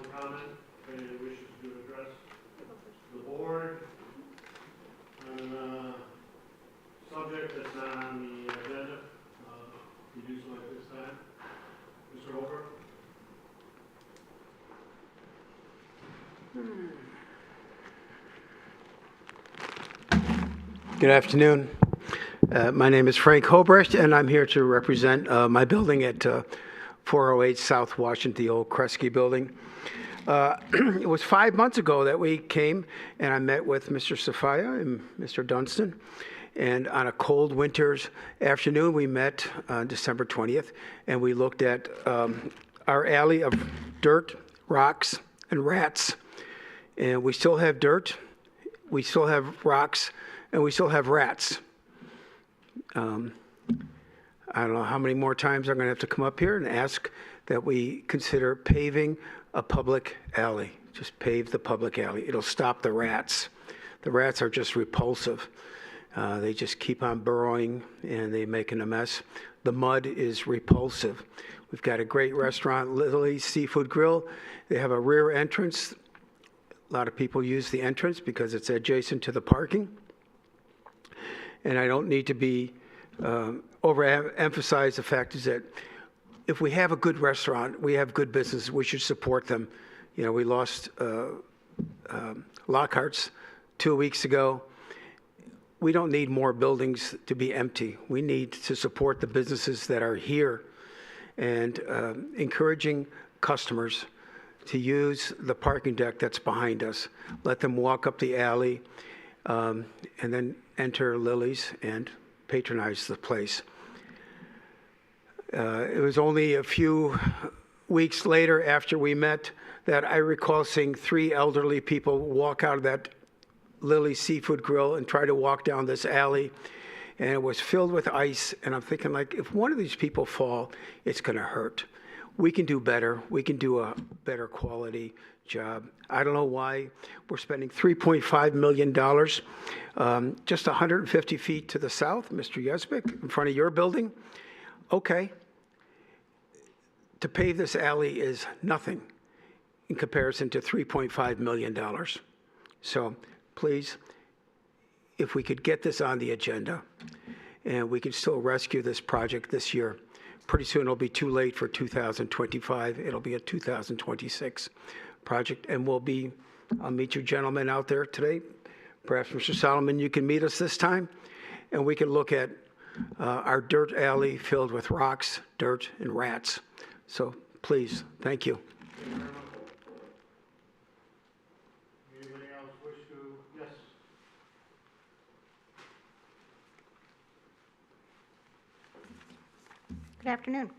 public comment, if anyone wishes to address the board on a subject that's not on the agenda. You do so at this time. Mr. Holbrook? Good afternoon. My name is Frank Hobrecht, and I'm here to represent my building at 408 South Washington, the old Kresge building. It was 5 months ago that we came, and I met with Mr. Safaya and Mr. Dunstan. And on a cold winter's afternoon, we met on December 20th, and we looked at our alley of dirt, rocks, and rats. And we still have dirt, we still have rocks, and we still have rats. I don't know how many more times I'm going to have to come up here and ask that we consider paving a public alley. Just pave the public alley. It'll stop the rats. The rats are just repulsive. They just keep on burrowing and they making a mess. The mud is repulsive. We've got a great restaurant, Lily's Seafood Grill. They have a rear entrance. A lot of people use the entrance because it's adjacent to the parking. And I don't need to be overemphasize the fact is that if we have a good restaurant, we have good business, we should support them. You know, we lost Lockhart's 2 weeks ago. We don't need more buildings to be empty. We need to support the businesses that are here and encouraging customers to use the parking deck that's behind us. Let them walk up the alley and then enter Lily's and patronize the place. It was only a few weeks later after we met that I recall seeing 3 elderly people walk out of that Lily's Seafood Grill and try to walk down this alley, and it was filled with ice, and I'm thinking, like, if one of these people fall, it's going to hurt. We can do better. We can do a better quality job. I don't know why we're spending $3.5 million just 150 feet to the south, Mr. Yesbick, in front of your building. Okay. To pave this alley is nothing in comparison to $3.5 million. So please, if we could get this on the agenda and we can still rescue this project this year. Pretty soon it'll be too late for 2025. It'll be a 2026 project, and I'll meet you gentlemen out there today. Perhaps Mr. Solomon, you can meet us this time, and we can look at our dirt alley filled with rocks, dirt, and rats. So please, thank you. Anybody else wish to? Yes. Good afternoon.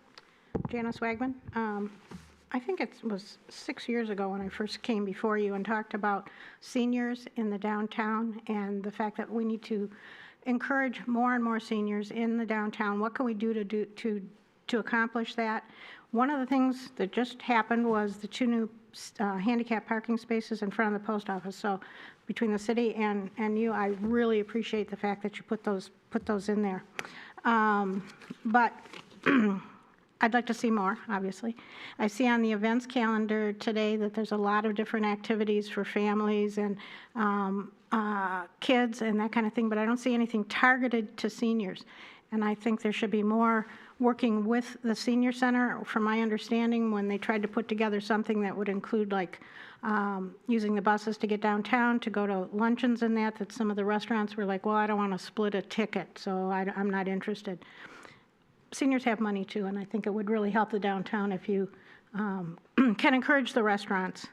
Janice Wagman. I think it was 6 years ago when I first came before you and talked about seniors in the downtown and the fact that we need to encourage more and more seniors in the downtown. What can we do to accomplish that? One of the things that just happened was the 2 new handicap parking spaces in front of the post office. So between the city and you, I really appreciate the fact that you put those in there. But I'd like to see more, obviously. I see on the events calendar today that there's a lot of different activities for families and kids and that kind of thing, but I don't see anything targeted to seniors. And I think there should be more working with the senior center. From my understanding, when they tried to put together something that would include like using the buses to get downtown, to go to luncheons and that some of the restaurants were like, well, I don't want to split a ticket, so I'm not interested. Seniors have money too, and I think it would really help the downtown if you can encourage the restaurants.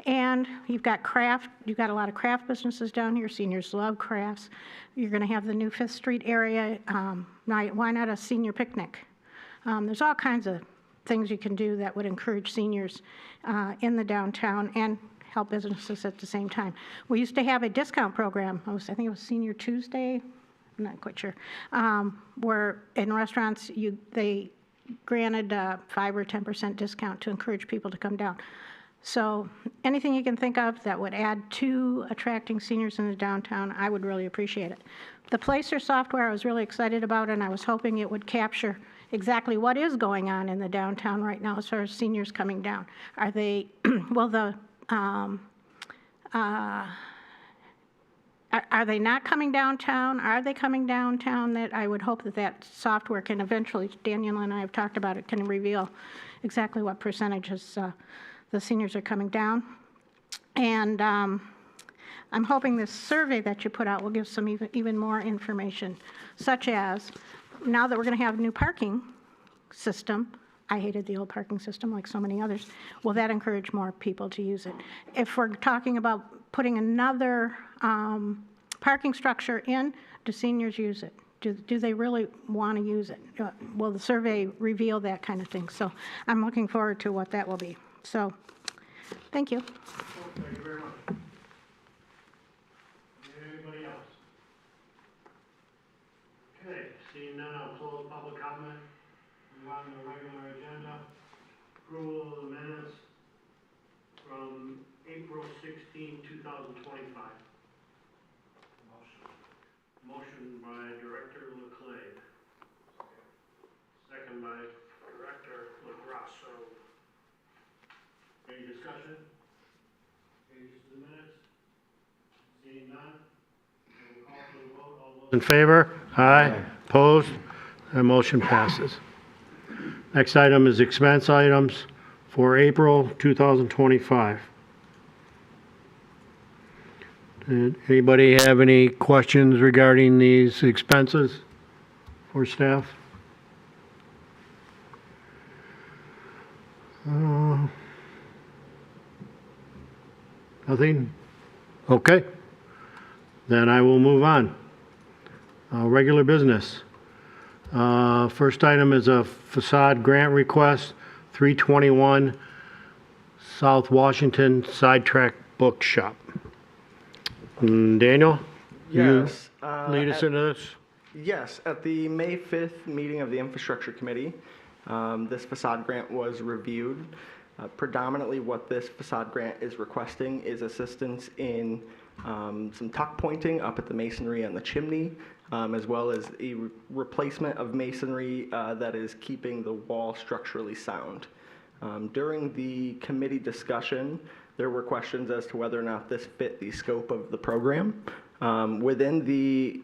And you've got a lot of craft businesses down here. Seniors love crafts. You're going to have the new 5th Street area. Why not a senior picnic? There's all kinds of things you can do that would encourage seniors in the downtown and help businesses at the same time. We used to have a discount program. I think it was Senior Tuesday. I'm not quite sure. Where in restaurants, they granted a 5 or 10% discount to encourage people to come down. So anything you can think of that would add to attracting seniors in the downtown, I would really appreciate it. The Placer software I was really excited about, and I was hoping it would capture exactly what is going on in the downtown right now as far as seniors coming down. Are they, will the, are they not coming downtown? Are they coming downtown? That I would hope that that software can eventually, Daniel and I have talked about it, can reveal exactly what percentages the seniors are coming down. And I'm hoping this survey that you put out will give some even more information, such as now that we're going to have a new parking system. I hated the old parking system like so many others. Will that encourage more people to use it? If we're talking about putting another parking structure in, do seniors use it? Do they really want to use it? Will the survey reveal that kind of thing? So I'm looking forward to what that will be. So thank you. Thank you very much. Anybody else? Okay, seeing none, I'll close public comment. Move on to the regular agenda. Approval of the minutes from April 16, 2025. Motion by Director Leclerc. Second by Director LaGrasso. Any discussion? Changes to the minutes? Seeing none? We'll call for the vote. All those in favor? Aye. Opposed? The motion passes. Next item is expense items for April 2025. Did anybody have any questions regarding these expenses for staff? Nothing? Okay. Then I will move on. Regular business. First item is a facade grant request, 321 South Washington Sidetrack Bookshop. Daniel? Yes. Lead us into this? Yes, at the May 5th meeting of the Infrastructure Committee, this facade grant was reviewed. Predominantly what this facade grant is requesting is assistance in some tuck pointing up at the masonry and the chimney, as well as a replacement of masonry that is keeping the wall structurally sound. During the committee discussion, there were questions as to whether or not this fit the scope of the program. Within the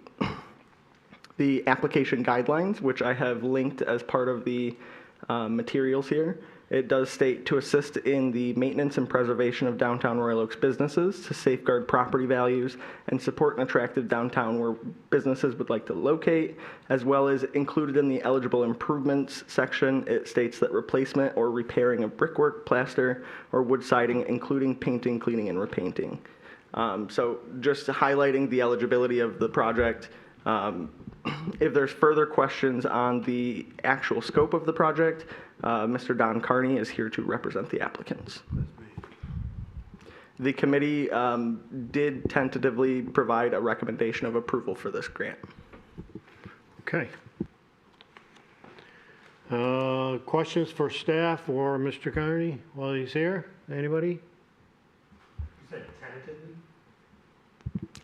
application guidelines, which I have linked as part of the materials here, it does state to assist in the maintenance and preservation of downtown Royal Oaks businesses, to safeguard property values, and support an attractive downtown where businesses would like to locate, as well as included in the eligible improvements section, it states that replacement or repairing of brickwork, plaster, or wood siding, including painting, cleaning, and repainting. So just highlighting the eligibility of the project. If there's further questions on the actual scope of the project, Mr. Don Carney is here to represent the applicants. The committee did tentatively provide a recommendation of approval for this grant. Okay. Questions for staff or Mr. Carney while he's here? Anybody? You said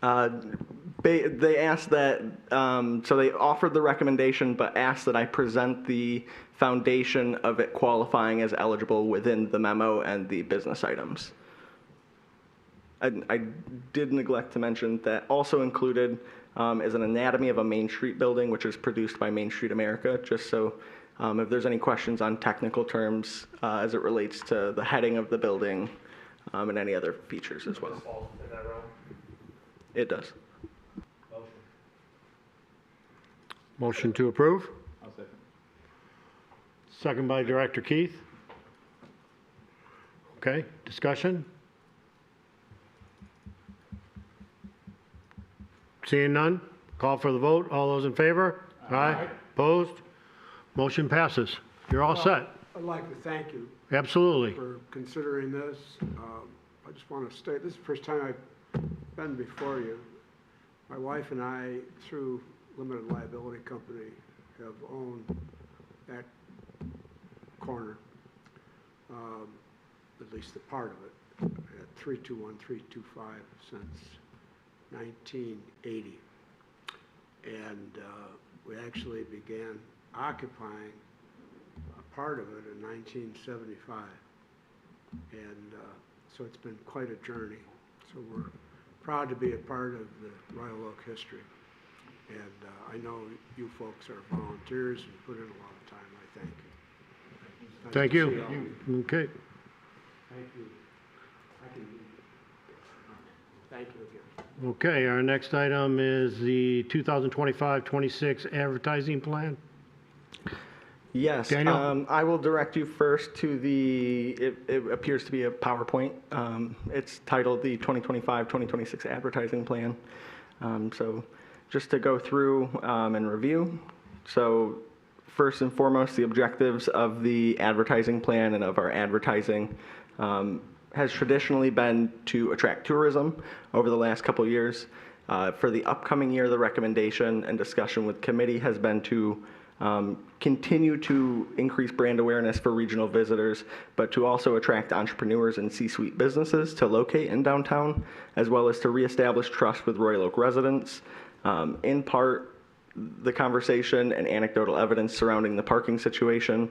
tentatively? They asked that, so they offered the recommendation, but asked that I present the foundation of it qualifying as eligible within the memo and the business items. I did neglect to mention that also included is an anatomy of a Main Street building, which is produced by Main Street America, just so if there's any questions on technical terms as it relates to the heading of the building and any other features as well. This falls within that realm? It does. Motion. Motion to approve? I'll second. Second by Director Keith. Okay, discussion? Seeing none, call for the vote. All those in favor? Aye. Opposed? Motion passes. You're all set. I'd like to thank you Absolutely. for considering this. I just want to state, this is the first time I've been before you. My wife and I, through limited liability company, have owned that corner, at least a part of it, at 321, 325 since 1980. And we actually began occupying part of it in 1975. And so it's been quite a journey. So we're proud to be a part of the Royal Oak history. And I know you folks are volunteers and put in a lot of time. I thank you. Nice Thank to you. see all of you. Okay. Thank you. Thank you again. Okay, our next item is the 2025-26 advertising plan. Yes, Daniel? I will direct you first to it appears to be a PowerPoint. It's titled the 2025-2026 advertising plan. So just to go through and review. So first and foremost, the objectives of the advertising plan and of our advertising has traditionally been to attract tourism over the last couple of years. For the upcoming year, the recommendation and discussion with committee has been to continue to increase brand awareness for regional visitors, but to also attract entrepreneurs and C-suite businesses to locate in downtown, as well as to reestablish trust with Royal Oak residents. In part, the conversation and anecdotal evidence surrounding the parking situation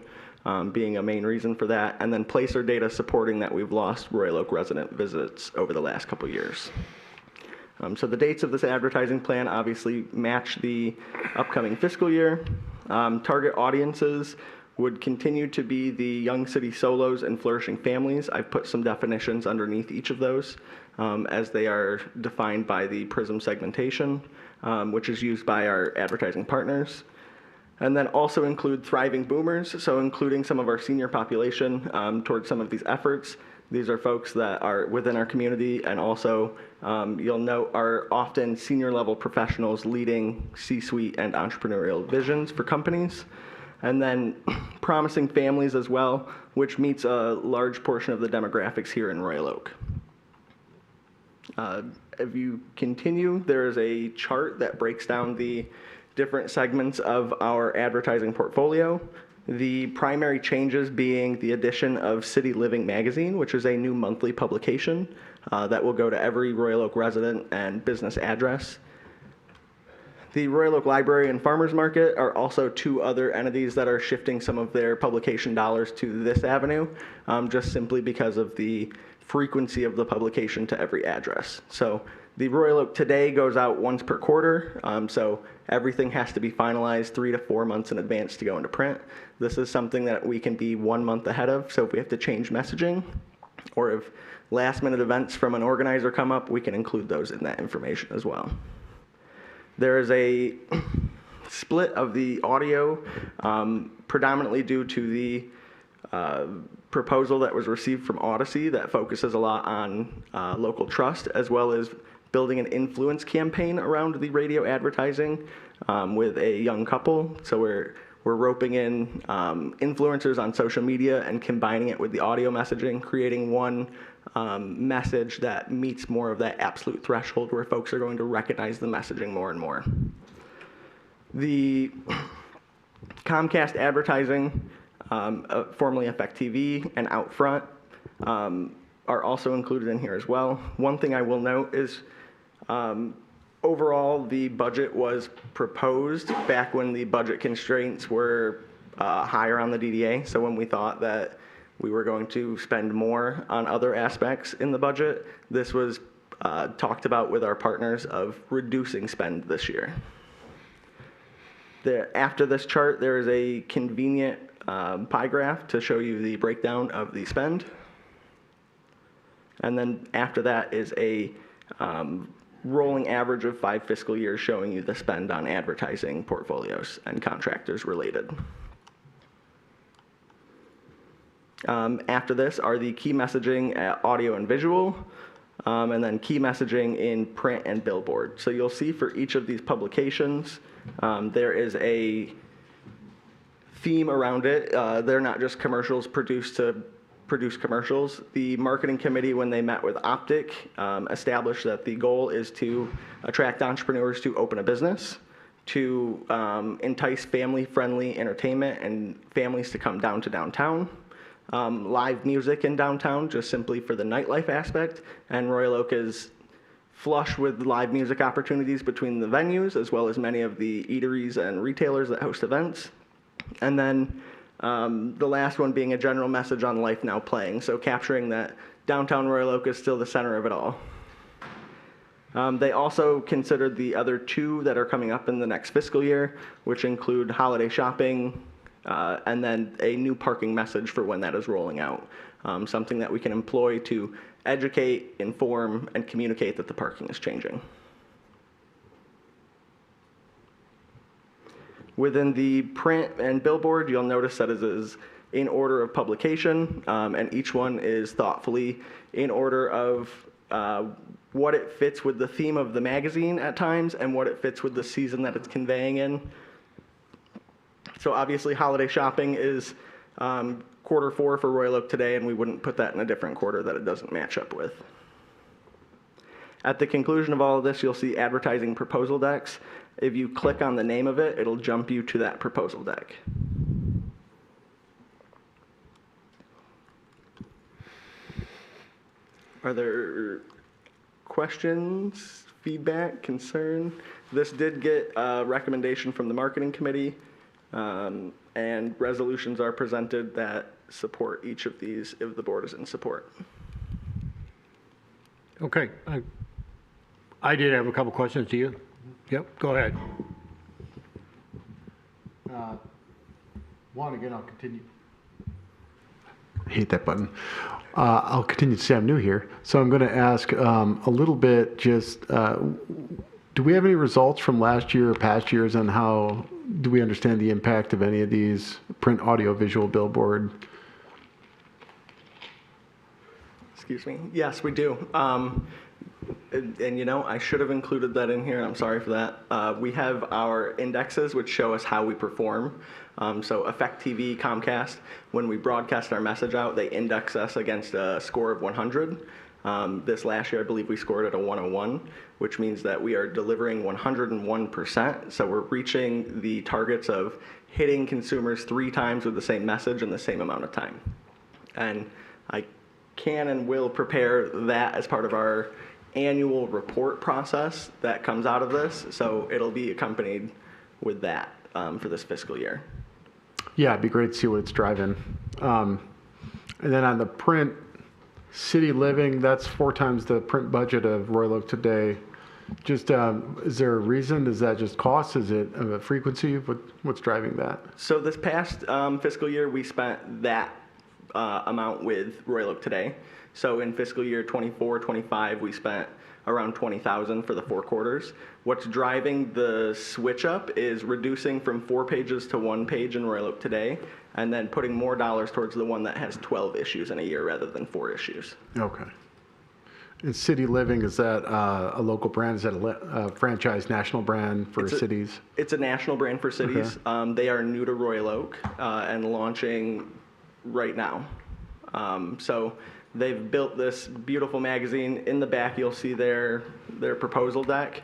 being a main reason for that, and then placer data supporting that we've lost Royal Oak resident visits over the last couple years. So the dates of this advertising plan obviously match the upcoming fiscal year. Target audiences would continue to be the young city solos and flourishing families. I've put some definitions underneath each of those as they are defined by the PRISM segmentation, which is used by our advertising partners. And then also include thriving boomers, so including some of our senior population towards some of these efforts. These are folks that are within our community and also, you'll note, are often senior level professionals leading C-suite and entrepreneurial visions for companies. And then promising families as well, which meets a large portion of the demographics here in Royal Oak. If you continue, there is a chart that breaks down the different segments of our advertising portfolio. The primary changes being the addition of City Living magazine, which is a new monthly publication that will go to every Royal Oak resident and business address. The Royal Oak Library and Farmers Market are also two other entities that are shifting some of their publication dollars to this avenue, just simply because of the frequency of the publication to every address. So the Royal Oak Today goes out once per quarter, so everything has to be finalized 3 to 4 months in advance to go into print. This is something that we can be 1 month ahead of, so if we have to change messaging, or if last minute events from an organizer come up, we can include those in that information as well. There is a split of the audio, predominantly due to the proposal that was received from Odyssey that focuses a lot on local trust, as well as building an influence campaign around the radio advertising with a young couple. So we're roping in influencers on social media and combining it with the audio messaging, creating one message that meets more of that absolute threshold where folks are going to recognize the messaging more and more. The Comcast advertising, formerly Effect TV, and Outfront are also included in here as well. One thing I will note is overall, the budget was proposed back when the budget constraints were higher on the DDA. So when we thought that we were going to spend more on other aspects in the budget, this was talked about with our partners of reducing spend this year. After this chart, there is a convenient pie graph to show you the breakdown of the spend. And then after that is a rolling average of 5 fiscal years showing you the spend on advertising portfolios and contractors related. After this are the key messaging at audio and visual, and then key messaging in print and billboard. So you'll see for each of these publications, there is a theme around it. They're not just commercials produced to produce commercials. The marketing committee, when they met with Optic, established that the goal is to attract entrepreneurs to open a business, to entice family-friendly entertainment and families to come down to downtown. Live music in downtown, just simply for the nightlife aspect, and Royal Oak is flush with live music opportunities between the venues, as well as many of the eateries and retailers that host events. And then The last one being a general message on Life Now Playing, so capturing that downtown Royal Oak is still the center of it all. They also considered the other two that are coming up in the next fiscal year, which include holiday shopping, and then a new parking message for when that is rolling out. Something that we can employ to educate, inform, and communicate that the parking is changing. Within the print and billboard, you'll notice that it is in order of publication, and each one is thoughtfully in order of what it fits with the theme of the magazine at times and what it fits with the season that it's conveying in. So obviously holiday shopping is quarter 4 for Royal Oak today, and we wouldn't put that in a different quarter that it doesn't match up with. At the conclusion of all of this, you'll see advertising proposal decks. If you click on the name of it, it'll jump you to that proposal deck. Are there questions, feedback, concern? This did get a recommendation from the marketing committee, and resolutions are presented that support each of these if the board is in support. Okay, I did have a couple questions to you. Yep, go ahead. One, again, I'll continue. I hate that button. I'll continue to say I'm new here. So I'm going to ask a little bit just, do we have any results from last year or past years on how do we understand the impact of any of these print, audio, visual, billboard? Excuse me. Yes, we do. And you know, I should have included that in here. I'm sorry for that. We have our indexes which show us how we perform. So Effect TV, Comcast, when we broadcast our message out, they index us against a score of 100. This last year, I believe we scored at a 101, which means that we are delivering 101%. So we're reaching the targets of hitting consumers 3 times with the same message in the same amount of time. And I can and will prepare that as part of our annual report process that comes out of this. So it'll be accompanied with that for this fiscal year. Yeah, it'd be great to see what it's driving. And then on the print, City Living, that's 4 times the print budget of Royal Oak today. Just, is there a reason? Is that just cost? Is it a frequency? What's driving that? So this past fiscal year, we spent that amount with Royal Oak today. So in fiscal year 24-25, we spent around $20,000 for the 4 quarters. What's driving the switch up is reducing from 4 pages to 1 page in Royal Oak today, and then putting more dollars towards the one that has 12 issues in a year rather than 4 issues. Okay. And City Living, is that a local brand? Is that a franchise national brand for cities? It's a national brand for cities. Okay. They are new to Royal Oak and launching right now. So they've built this beautiful magazine. In the back, you'll see their proposal deck,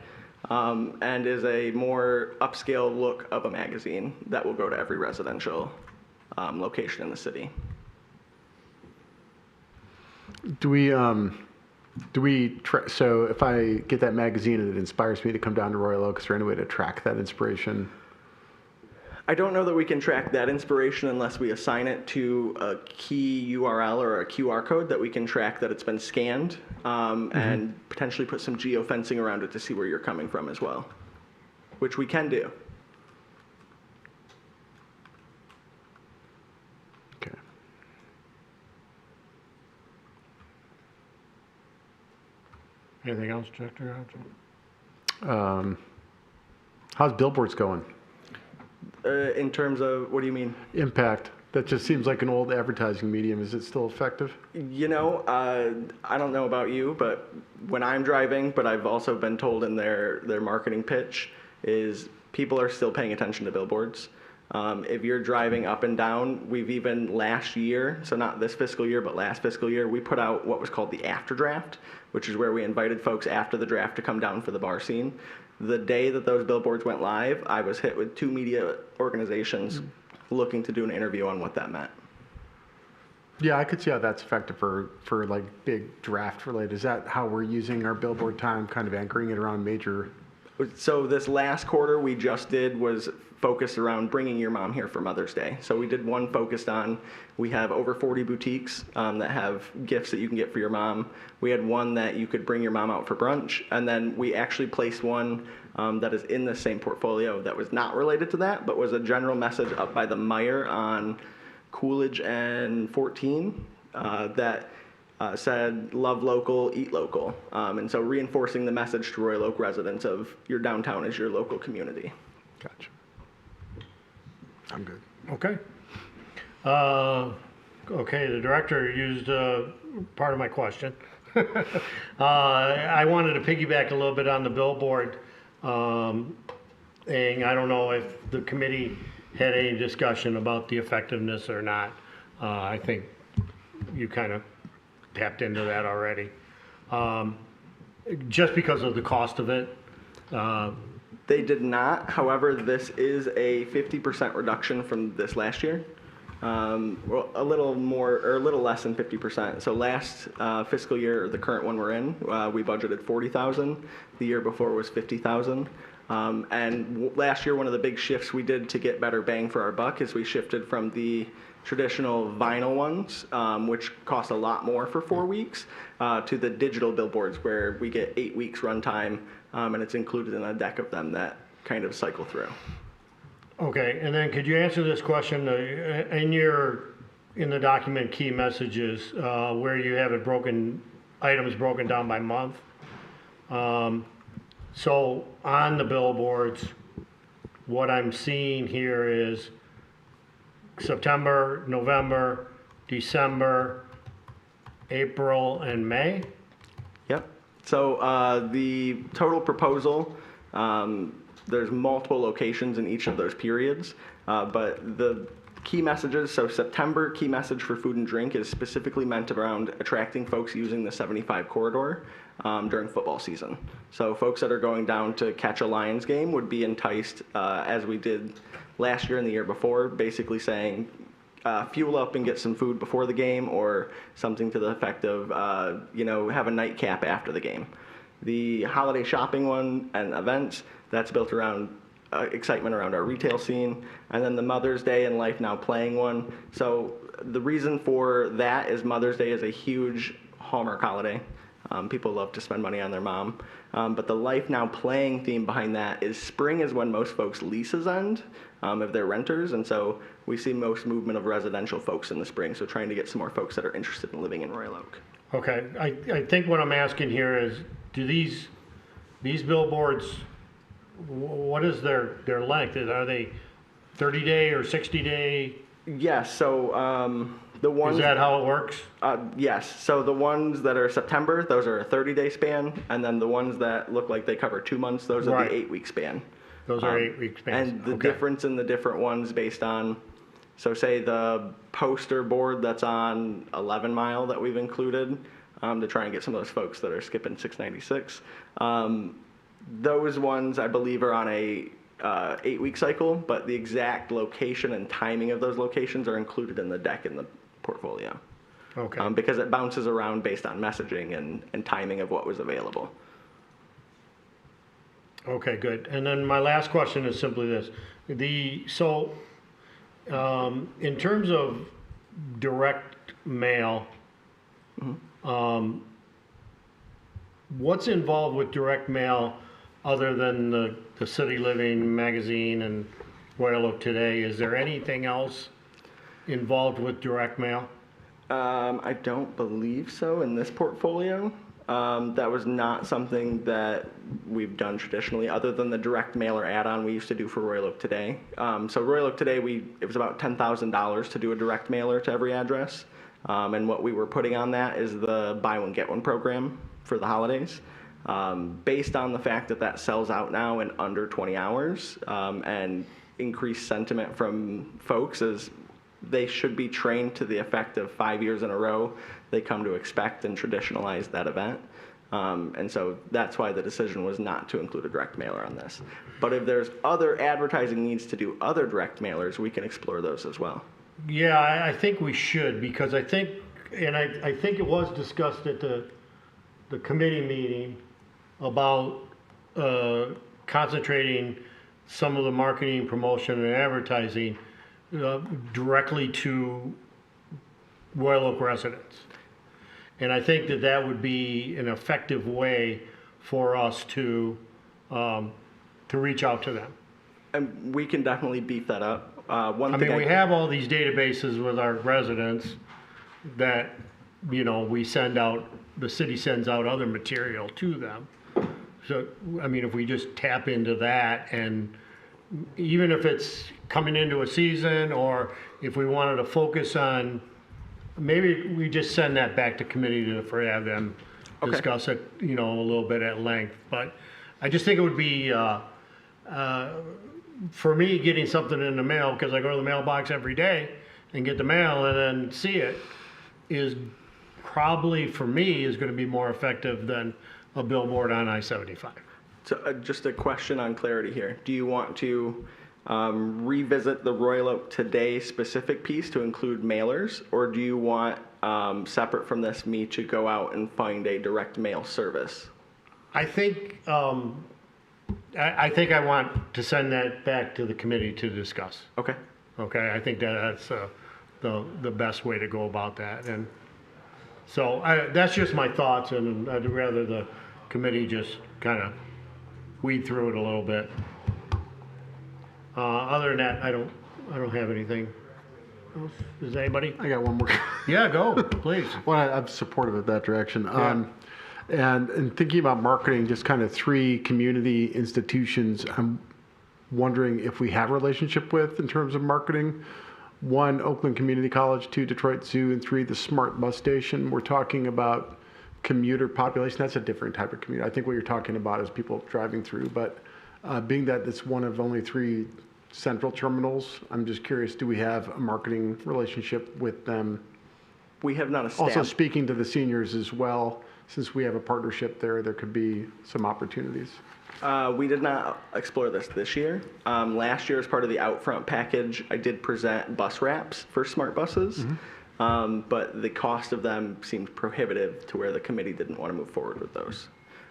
and is a more upscale look of a magazine that will go to every residential location in the city. So if I get that magazine and it inspires me to come down to Royal Oak, is there any way to track that inspiration? I don't know that we can track that inspiration unless we assign it to a key URL or a QR code that we can track that it's been scanned, and potentially put some geofencing around it to see where you're coming from as well, which we can do. Okay. Anything else, Chuck? How's billboards going? In terms of, what do you mean? Impact. That just seems like an old advertising medium. Is it still effective? You know, I don't know about you, but when I'm driving, but I've also been told in their marketing pitch, is people are still paying attention to billboards. If you're driving up and down, we've even last year, so not this fiscal year, but last fiscal year, we put out what was called the after draft, which is where we invited folks after the draft to come down for the bar scene. The day that those billboards went live, I was hit with 2 media organizations looking to do an interview on what that meant. Yeah, I could see how that's effective for like big draft related. Is that how we're using our billboard time, kind of anchoring it around major So this last quarter we just did was focused around bringing your mom here for Mother's Day. So we did one focused on, we have over 40 boutiques that have gifts that you can get for your mom. We had one that you could bring your mom out for brunch, and then we actually placed one that is in the same portfolio that was not related to that, but was a general message up by the Meyer on Coolidge and 14 that said, love local, eat local. And so reinforcing the message to Royal Oak residents of your downtown is your local community. Gotcha. I'm good. Okay. Okay, the director used part of my question. I wanted to piggyback a little bit on the billboard thing. I don't know if the committee had any discussion about the effectiveness or not. I think you kind of tapped into that already. Just because of the cost of it. They did not. However, this is a 50% reduction from this last year. Well, a little more or a little less than 50%. So last fiscal year, or the current one we're in, we budgeted 40,000. The year before was 50,000. And last year, one of the big shifts we did to get better bang for our buck is we shifted from the traditional vinyl ones, which cost a lot more for 4 weeks, to the digital billboards where we get 8 weeks runtime, and it's included in a deck of them that kind of cycle through. Okay, and then could you answer this question in the document key messages where you have it items broken down by month? So on the billboards, what I'm seeing here is September, November, December, April, and May. Yep. So the total proposal, there's multiple locations in each of those periods, but the key messages, so September key message for food and drink is specifically meant around attracting folks using the 75 corridor during football season. So folks that are going down to catch a Lions game would be enticed, as we did last year and the year before, basically saying, fuel up and get some food before the game, or something to the effect of, have a nightcap after the game. The holiday shopping one and events, that's built around excitement around our retail scene. And then the Mother's Day and Life Now Playing one. So the reason for that is Mother's Day is a huge Hallmark holiday. People love to spend money on their mom. But the Life Now Playing theme behind that is spring is when most folks' leases end if they're renters. And so we see most movement of residential folks in the spring. So trying to get some more folks that are interested in living in Royal Oak. Okay, I think what I'm asking here is, do these billboards, what is their length? Are they 30-day or 60-day? Yes, so the ones... Is that how it works? Yes, so the ones that are September, those are a 30-day span, and then the ones that look like they cover 2 months, those are the 8-week span. Those are 8-week spans. And the Okay. difference in the different ones based on, so say the poster board that's on 11 Mile that we've included to try and get some of those folks that are skipping 696. Those ones I believe are on a 8-week cycle, but the exact location and timing of those locations are included in the deck in the portfolio. Okay. Because it bounces around based on messaging and timing of what was available. Okay, good. And then my last question is simply this. In terms of direct mail, what's involved with direct mail other than the City Living magazine and Royal Oak Today? Is there anything else involved with direct mail? I don't believe so in this portfolio. That was not something that we've done traditionally, other than the direct mailer add-on we used to do for Royal Oak Today. So Royal Oak Today, it was about $10,000 to do a direct mailer to every address. And what we were putting on that is the buy one, get one program for the holidays. Based on the fact that that sells out now in under 20 hours, and increased sentiment from folks is they should be trained to the effect of 5 years in a row they come to expect and traditionalize that event. And so that's why the decision was not to include a direct mailer on this. But if there's other advertising needs to do other direct mailers, we can explore those as well. Yeah, I think we should, because I think it was discussed at the committee meeting about concentrating some of the marketing, promotion, and advertising directly to Royal Oak residents. And I think that that would be an effective way for us to reach out to them. And we can definitely beef that up. We have all these databases with our residents that, we send out, the city sends out other material to them. So, if we just tap into that, and even if it's coming into a season, or if we wanted to focus on, maybe we just send that back to committee for have them discuss it, a little bit at length. But I just think it would be, for me, getting something in the mail, because I go to the mailbox every day and get the mail and then see it, is probably, for me, is going to be more effective than a billboard on I-75. So just a question on clarity here. Do you want to revisit the Royal Oak Today specific piece to include mailers, or do you want, separate from this, me to go out and find a direct mail service? I think I think I want to send that back to the committee to discuss. Okay. Okay, I think that's the best way to go about that. And so that's just my thoughts, and I'd rather the committee just kind of weed through it a little bit. Other than that, I don't have anything else. Does anybody? I got one more. Yeah, go, please. Well, I'm supportive of that direction. And thinking about marketing, just kind of 3 community institutions I'm wondering if we have a relationship with in terms of marketing. 1, Oakland Community College, 2, Detroit Zoo, and 3, the Smart Bus Station. We're talking about commuter population. That's a different type of commuter. I think what you're talking about is people driving through, but being that it's one of only 3 central terminals, I'm just curious, do we have a marketing relationship with them? We have not established. Also speaking to the seniors as well, since we have a partnership there could be some opportunities. We did not explore this year. Last year, as part of the Outfront package, I did present bus wraps for smart buses, but the cost of them seemed prohibitive to where the committee didn't want to move forward with those.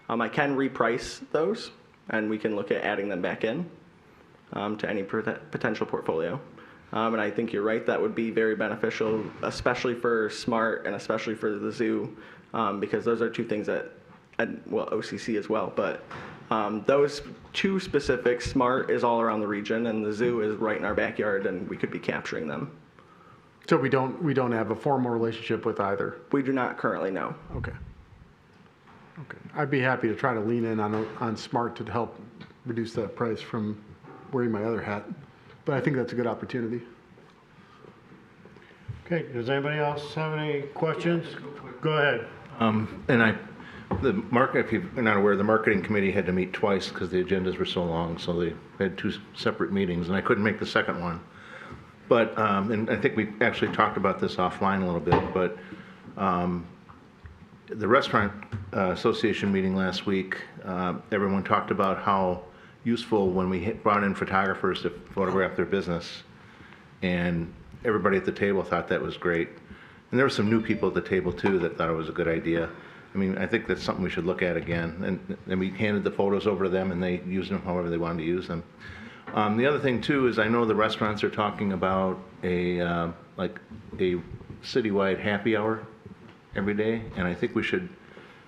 I can reprice those, and we can look at adding them back in to any potential portfolio. And I think you're right, that would be very beneficial, especially for SMART and especially for the zoo, because those are 2 things that, well, OCC as well, but those 2 specific, SMART is all around the region and the zoo is right in our backyard, and we could be capturing them. So we don't have a formal relationship with either? We do not currently know. Okay. I'd be happy to try to lean in on SMART to help reduce that price from wearing my other hat, but I think that's a good opportunity. Okay, does anybody else have any questions? Go ahead. If you're not aware, the marketing committee had to meet twice because the agendas were so long, so they had 2 separate meetings, and I couldn't make the second one. But, and I think we actually talked about this offline a little bit, but the Restaurant Association meeting last week, everyone talked about how useful when we brought in photographers to photograph their business, and everybody at the table thought that was great. And there were some new people at the table too that thought it was a good idea. I think that's something we should look at again. And then we handed the photos over to them, and they used them however they wanted to use them. The other thing too is I know the restaurants are talking about a citywide happy hour every day, and I think we should.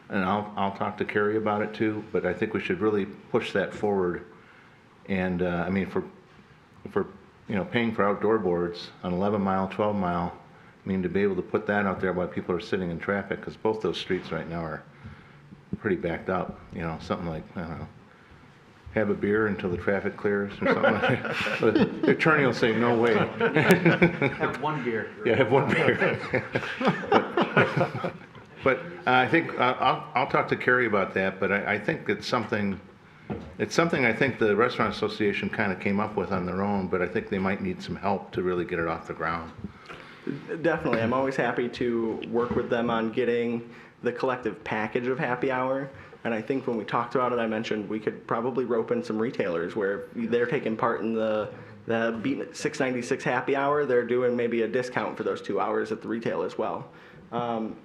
And I'll talk to Carrie about it too. But I think we should really push that forward. And if we're paying for outdoor boards on 11 mile, 12 mile. To be able to put that out there while people are sitting in traffic, because both those streets right now are pretty backed up, something like, I don't know, have a beer until the traffic clears or something like that. But the attorney will say, no way. Have 1 beer. Yeah, have 1 beer. But I think, I'll talk to Carrie about that, but I think it's something I think the Restaurant Association kind of came up with on their own, but I think they might need some help to really get it off the ground. Definitely. I'm always happy to work with them on getting the collective package of happy hour. And I think when we talked about it, I mentioned we could probably rope in some retailers where they're taking part in the Beat 696 happy hour. They're doing maybe a discount for those 2 hours at the retail as well.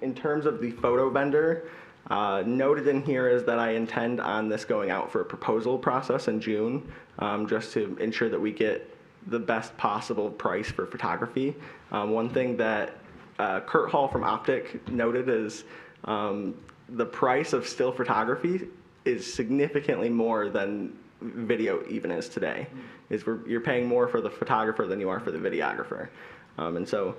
In terms of the photo vendor, Noted in here is that I intend on this going out for a proposal process in June, just to ensure that we get the best possible price for photography. One thing that Kurt Hall from Optic noted is the price of still photography is significantly more than video even is today. You're paying more for the photographer than you are for the videographer. And so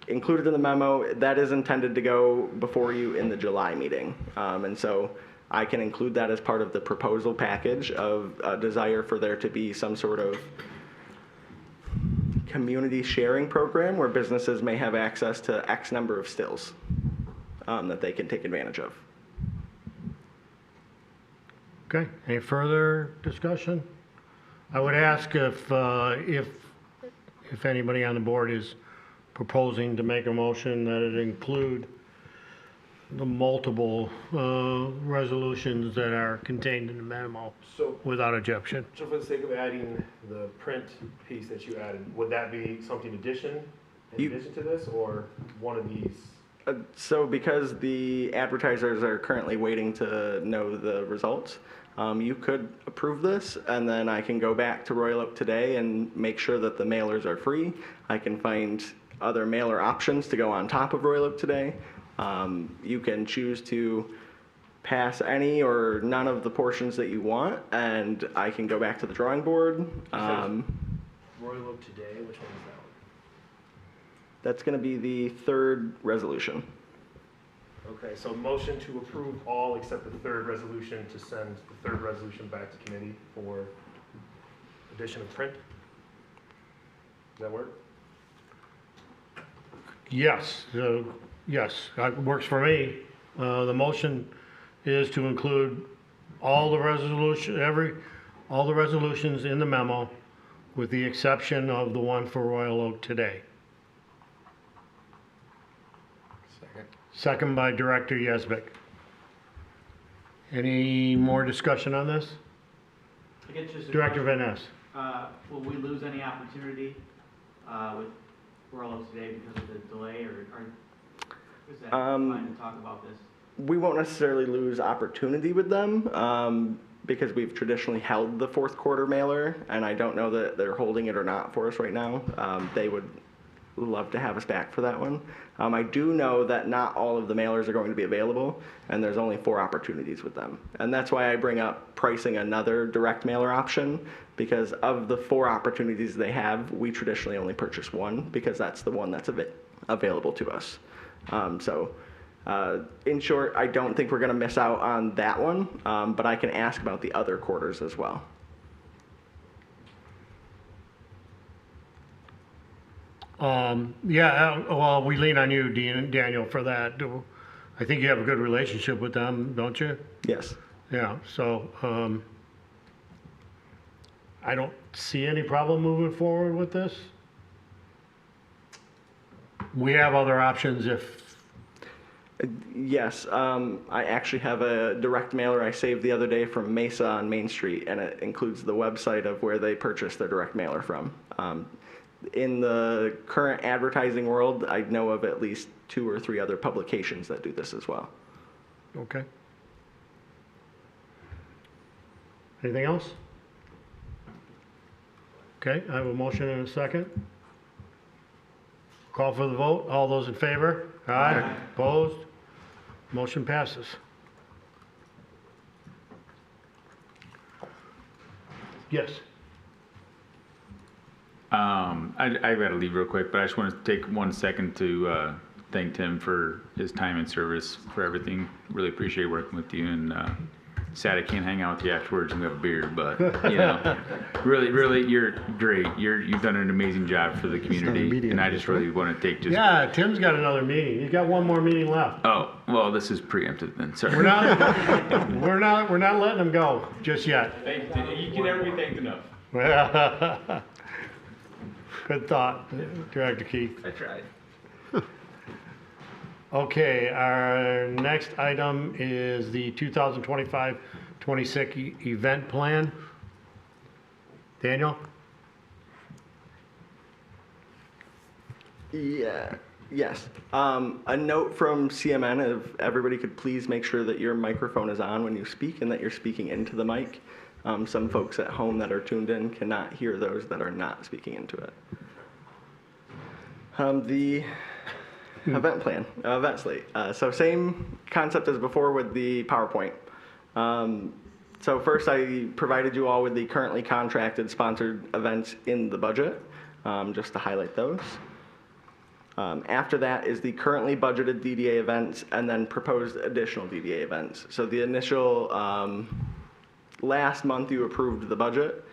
included in the memo, that is intended to go before you in the July meeting. And so I can include that as part of the proposal package of a desire for there to be some sort of community sharing program where businesses may have access to X number of stills that they can take advantage of. Okay, any further discussion? I would ask if anybody on the board is proposing to make a motion that it include the multiple resolutions that are contained in the memo So, without objection. so for the sake of adding the print piece that you added, would that be something in addition to this, or one of these? So because the advertisers are currently waiting to know the results, you could approve this, and then I can go back to Royal Oak today and make sure that the mailers are free. I can find other mailer options to go on top of Royal Oak today. You can choose to pass any or none of the portions that you want, and I can go back to the drawing board. Royal Oak today, which one is that one? That's going to be the third resolution. Okay, so motion to approve all except the third resolution, to send the third resolution back to committee for addition of print? Does that work? Yes, yes, that works for me. The motion is to include all the resolutions in the memo, with the exception of the one for Royal Oak today. Second by Director Yesbeck. Any more discussion on this? I guess just a Director question. Van Ness. Will we lose any opportunity with Royal Oak today because of the delay, or is that fine to talk about this? We won't necessarily lose opportunity with them because we've traditionally held the fourth quarter mailer, and I don't know that they're holding it or not for us right now. They would love to have us back for that one. I do know that not all of the mailers are going to be available, and there's only 4 opportunities with them. And that's why I bring up pricing another direct mailer option, because of the 4 opportunities they have, we traditionally only purchase one, because that's the one that's available to us. In short, I don't think we're going to miss out on that one, but I can ask about the other quarters as well. Well, we lean on you, Daniel, for that. I think you have a good relationship with them, don't you? Yes. Yeah, so I don't see any problem moving forward with this. We have other options if, Yes, I actually have a direct mailer I saved the other day from Mesa on Main Street, and it includes the website of where they purchased their direct mailer from. In the current advertising world, I know of at least 2 or 3 other publications that do this as well. okay. Anything else? Okay, I have a motion and a second. Call for the vote. All those in favor? Aye. Opposed? Motion passes. Yes. I gotta leave real quick, but I just want to take 1 second to thank Tim for his time and service for everything. Really appreciate working with you, and sad I can't hang out with you afterwards and have a beer, but you know, really, you're great. You've done an amazing job for the community, and I just really want to take just. Yeah, Tim's got another meeting. He's got one more meeting left. Oh, well, this is preempted then. Sorry. We're not letting him go just yet. You can never be thanked enough. Good thought, Director Keith. I tried. Okay, our next item is the 2025-26 event plan. Daniel? Yeah, Yes. A note from CMN, if everybody could please make sure that your microphone is on when you speak and that you're speaking into the mic. Some folks at home that are tuned in cannot hear those that are not speaking into it. The event plan, event slate. So same concept as before with the PowerPoint. So first I provided you all with the currently contracted sponsored events in the budget, just to highlight those. After that is the currently budgeted DDA events and then proposed additional DDA events. So the initial, last month you approved the budget.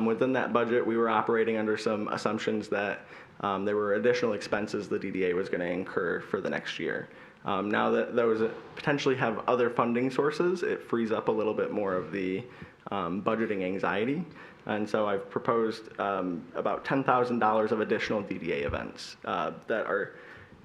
Within that budget, we were operating under some assumptions that there were additional expenses the DDA was going to incur for the next year. Now that those potentially have other funding sources, it frees up a little bit more of the budgeting anxiety. And so I've proposed about $10,000 of additional DDA events that are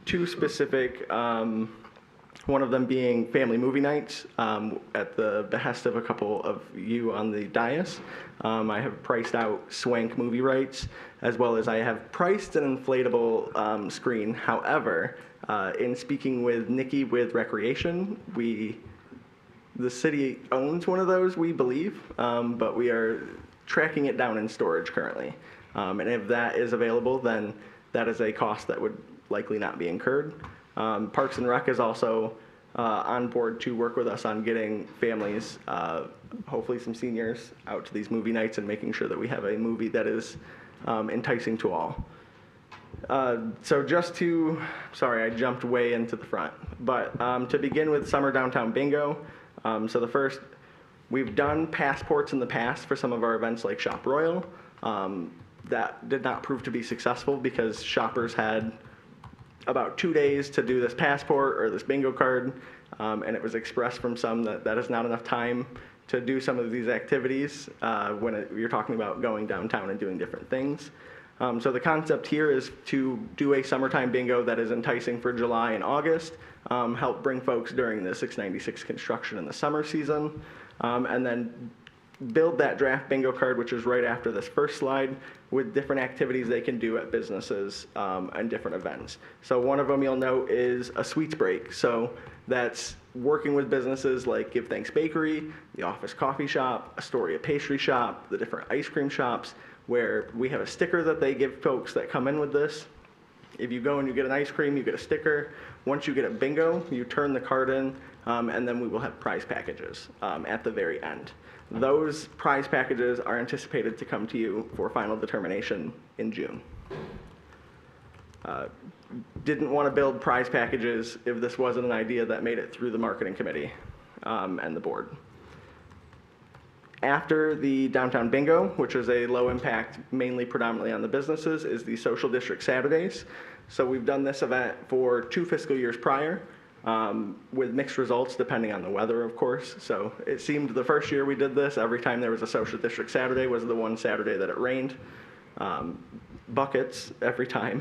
two specific, one of them being family movie nights at the behest of a couple of you on the dais. I have priced out Swank movie rights, as well as I have priced an inflatable screen. However, in speaking with Nikki with Recreation, the city owns one of those, we believe, but we are tracking it down in storage currently. And if that is available, then that is a cost that would likely not be incurred. Parks and Rec is also on board to work with us on getting families, hopefully some seniors, out to these movie nights and making sure that we have a movie that is enticing to all. So just to, sorry, I jumped way into the front, but to begin with Summer Downtown Bingo. So the first, we've done passports in the past for some of our events like Shop Royal. That did not prove to be successful because shoppers had about 2 days to do this passport or this bingo card, and it was expressed from some that that is not enough time to do some of these activities when you're talking about going downtown and doing different things. So the concept here is to do a summertime bingo that is enticing for July and August, help bring folks during the 696 construction in the summer season, and then build that draft bingo card, which is right after this first slide, with different activities they can do at businesses and different events. So one of them you'll note is a sweets break. So that's working with businesses like Give Thanks Bakery, the Office Coffee Shop, Astoria Pastry Shop, the different ice cream shops, where we have a sticker that they give folks that come in with this. If you go and you get an ice cream, you get a sticker. Once you get a bingo, you turn the card in, and then we will have prize packages at the very end. Those prize packages are anticipated to come to you for final determination in June. Didn't want to build prize packages if this wasn't an idea that made it through the marketing committee and the board. After the downtown bingo, which is a low impact, mainly predominantly on the businesses, is the social district Saturdays. So we've done this event for 2 fiscal years prior, with mixed results depending on the weather, of course. So it seemed the first year we did this, every time there was a social district Saturday was the one Saturday that it rained. Buckets every time.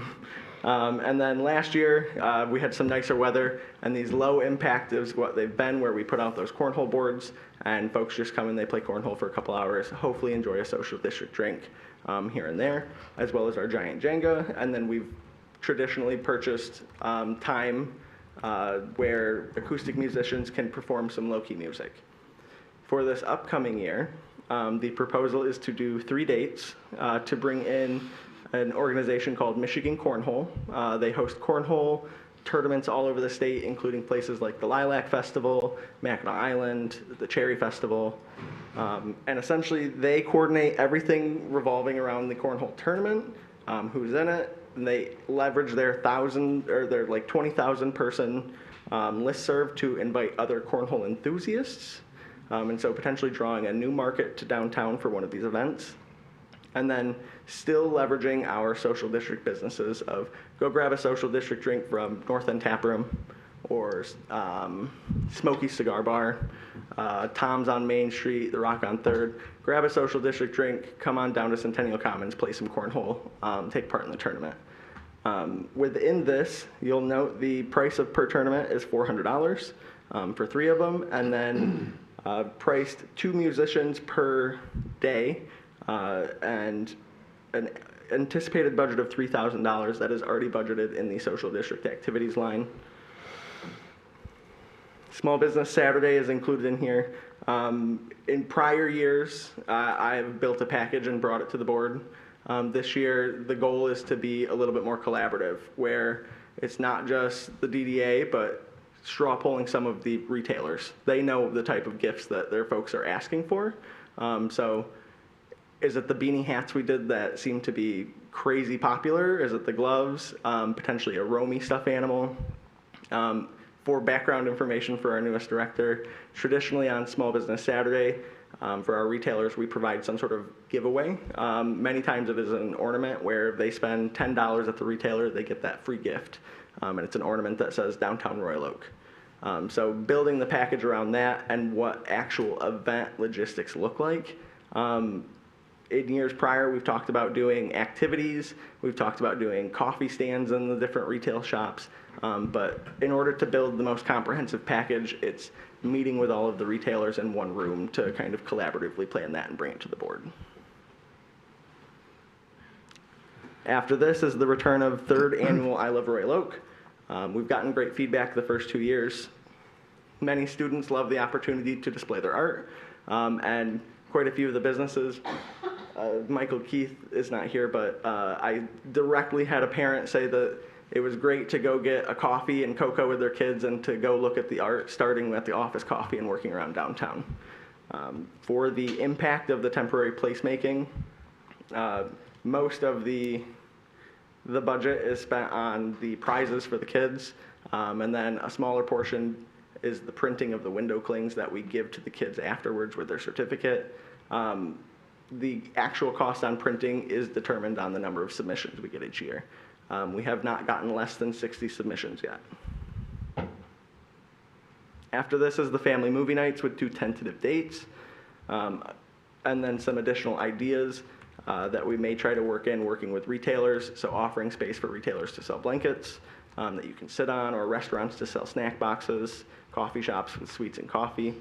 And then last year, we had some nicer weather, and these low impact is what they've been, where we put out those cornhole boards, and folks just come and they play cornhole for a couple hours, hopefully enjoy a social district drink here and there, as well as our giant Jenga. And then we've traditionally purchased time where acoustic musicians can perform some low-key music. For this upcoming year, the proposal is to do 3 dates to bring in an organization called Michigan Cornhole. They host cornhole tournaments all over the state, including places like the Lilac Festival, Mackinac Island, the Cherry Festival. And essentially, they coordinate everything revolving around the cornhole tournament, who's in it, and they leverage their 20,000 person listserv to invite other cornhole enthusiasts. And so potentially drawing a new market to downtown for one of these events. And then still leveraging our social district businesses of go grab a social district drink from North End Tap Room or Smoky Cigar Bar, Tom's on Main Street, the Rock on 3rd. Grab a social district drink, come on down to Centennial Commons, play some cornhole, take part in the tournament. Within this, you'll note the price of per tournament is $400 for 3 of them, and then priced 2 musicians per day, and anticipated budget of $3,000 that is already budgeted in the social district activities line. Small Business Saturday is included in here. In prior years, I have built a package and brought it to the board. This year, the goal is to be a little bit more collaborative, where it's not just the DDA, but straw polling some of the retailers. They know the type of gifts that their folks are asking for. So is it the beanie hats we did that seemed to be crazy popular? Is it the gloves? Potentially a Romy stuffed animal? For background information for our newest director, traditionally on Small Business Saturday, for our retailers, we provide some sort of giveaway. Many times it is an ornament where if they spend $10 at the retailer, they get that free gift. And it's an ornament that says Downtown Royal Oak. So building the package around that and what actual event logistics look like. In years prior, we've talked about doing activities. We've talked about doing coffee stands in the different retail shops. But in order to build the most comprehensive package, it's meeting with all of the retailers in one room to kind of collaboratively plan that and bring it to the board. After this is the return of third annual I Love Royal Oak. We've gotten great feedback the first 2 years. Many students love the opportunity to display their art, and quite a few of the businesses. Michael Keith is not here, but I directly had a parent say that it was great to go get a coffee and cocoa with their kids and to go look at the art, starting at the office coffee and working around downtown. For the impact of the temporary placemaking, most of the budget is spent on the prizes for the kids, and then a smaller portion is the printing of the window clings that we give to the kids afterwards with their certificate. The actual cost on printing is determined on the number of submissions we get each year. We have not gotten less than 60 submissions yet. After this is the family movie nights with 2 tentative dates, and then some additional ideas that we may try to work in working with retailers, so offering space for retailers to sell blankets that you can sit on, or restaurants to sell snack boxes, coffee shops with sweets and coffee.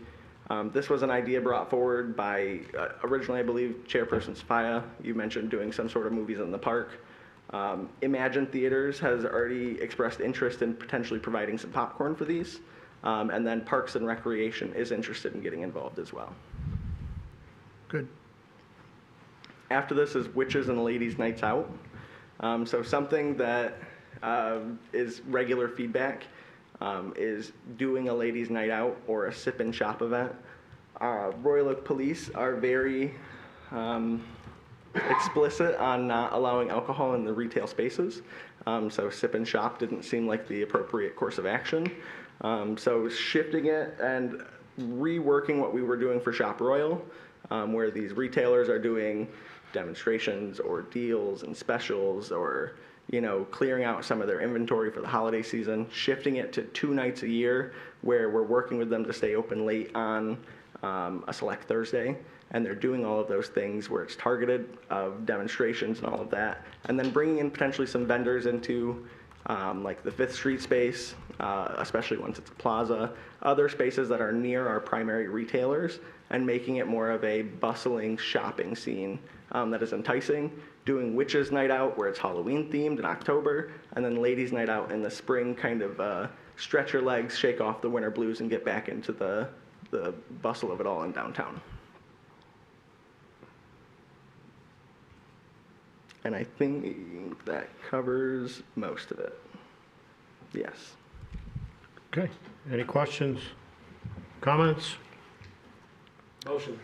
This was an idea brought forward by, originally I believe, Chairperson Sofia. You mentioned doing some sort of movies in the park. Imagine Theaters has already expressed interest in potentially providing some popcorn for these, and then Parks and Recreation is interested in getting involved as well. Good. After this is Witches and Ladies Nights Out. So something that is regular feedback is doing a ladies' night out or a sip and shop event. Royal Oak Police are very explicit on not allowing alcohol in the retail spaces. So sip and shop didn't seem like the appropriate course of action. So shifting it and reworking what we were doing for Shop Royal, where these retailers are doing demonstrations or deals and specials, or clearing out some of their inventory for the holiday season, shifting it to 2 nights a year where we're working with them to stay open late on a select Thursday. And they're doing all of those things where it's targeted demonstrations and all of that. And then bringing in potentially some vendors into like the 5th Street space, especially once it's a plaza, other spaces that are near our primary retailers, and making it more of a bustling shopping scene that is enticing. Doing Witches Night Out where it's Halloween themed in October, and then Ladies Night Out in the spring, kind of stretch your legs, shake off the winter blues, and get back into the bustle of it all in downtown. And I think that covers most of it. Yes. Okay. Any questions, comments? Motion.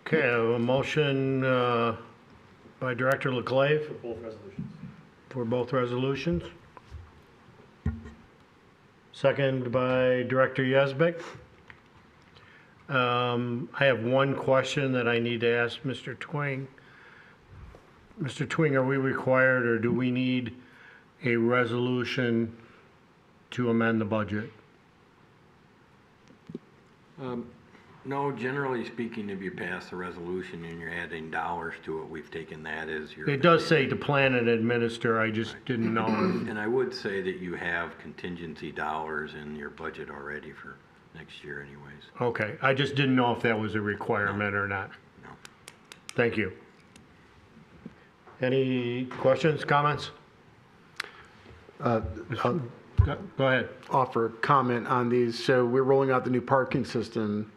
Okay, I have a motion by Director Leclave For both resolutions. for both resolutions. Second by Director Yazbek. I have one question that I need to ask Mr. Twing. Mr. Twing, are we required, or do we need a resolution to amend the budget? No, generally speaking, if you pass a resolution and you're adding dollars to it, we've taken that as your. It does say to plan and administer, I just didn't know. And I would say that you have contingency dollars in your budget already for next year anyways. Okay, I just didn't know if that was a requirement or not. No. Thank you. Any questions, comments? I'll Go ahead. offer comment on these. So we're rolling out the new parking system.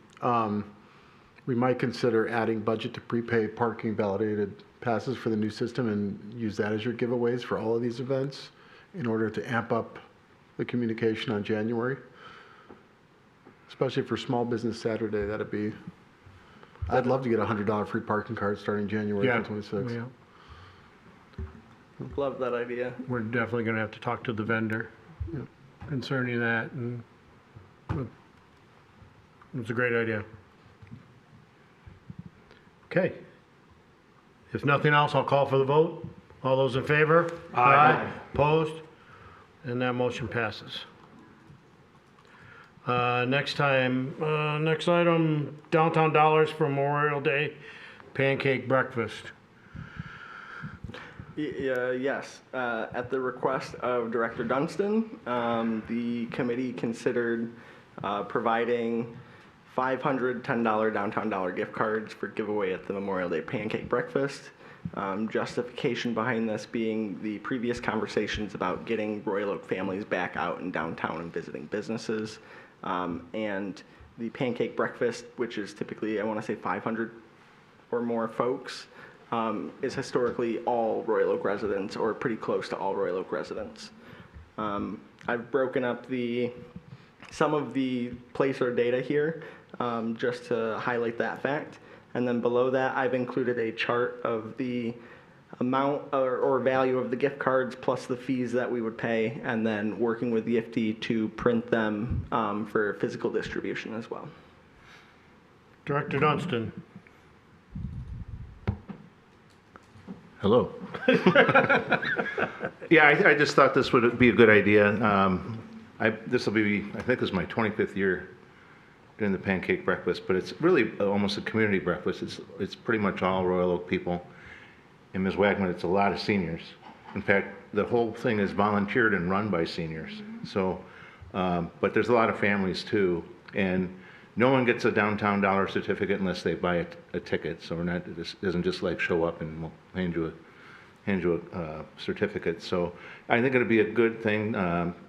We might consider adding budget to prepay parking validated passes for the new system and use that as your giveaways for all of these events in order to amp up the communication on January. Especially for Small Business Saturday, I'd love to get a $100 free parking card starting January Yeah. 26th. Yeah. Love that idea. We're definitely gonna have to talk to the vendor concerning that, and it's a great idea. Okay. If nothing else, I'll call for the vote. All those in favor? Aye. Opposed? And that motion passes. Next item, downtown dollars for Memorial Day pancake breakfast. Yes, at the request of Director Dunstan, the committee considered providing 500 $10 downtown dollar gift cards for giveaway at the Memorial Day pancake breakfast. Justification behind this being the previous conversations about getting Royal Oak families back out in downtown and visiting businesses. And the pancake breakfast, which is typically, I want to say 500 or more folks, is historically all Royal Oak residents or pretty close to all Royal Oak residents. I've broken up some of the placer data here just to highlight that fact. And then below that, I've included a chart of the amount or value of the gift cards plus the fees that we would pay, and then working with the IFT to print them for physical distribution as well. Director Dunstan. Hello. Yeah, I just thought this would be a good idea. This will be, I think this is my 25th year doing the pancake breakfast, but it's really almost a community breakfast. It's pretty much all Royal Oak people. And Ms. Wagman, it's a lot of seniors. In fact, the whole thing is volunteered and run by seniors. So, but there's a lot of families too. And no one gets a downtown dollar certificate unless they buy a ticket. So this isn't just like show up and we'll hand you a certificate. So I think it'll be a good thing.